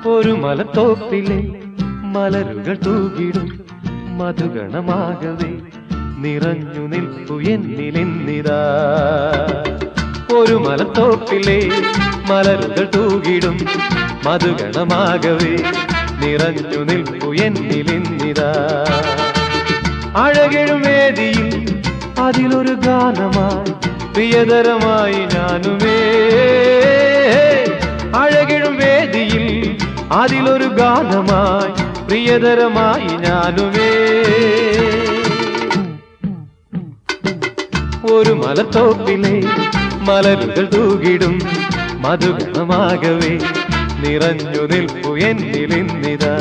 ഒരു മലത്തോപ്പിലെ മലരുകൾ തൂകിടും മധുഗണമാകവേ നിറഞ്ഞു നിൽപ്പു എന്നിലെന്നിതാ. ഒരു മലത്തോപ്പിലെ മലരുകൾ തൂകിടും മധുഗണമാകവേ നിറഞ്ഞു നിൽപ്പു എന്നിലെന്നിതാ. അഴകെഴും വേദിയിൽ അതിലൊരു ഗാനമായി പ്രിയതരമായി ഞാനുമേ. അഴകെഴും വേദിയിൽ അതിലൊരു ഗാനമായി പ്രിയതരമായി ഞാനുമേ. ഒരു മലത്തോപ്പിലെ മലരുകൾ തൂകിടും മധുഗണമാകവേ നിറഞ്ഞു നിൽപ്പു എന്നിലിന്നിതാ.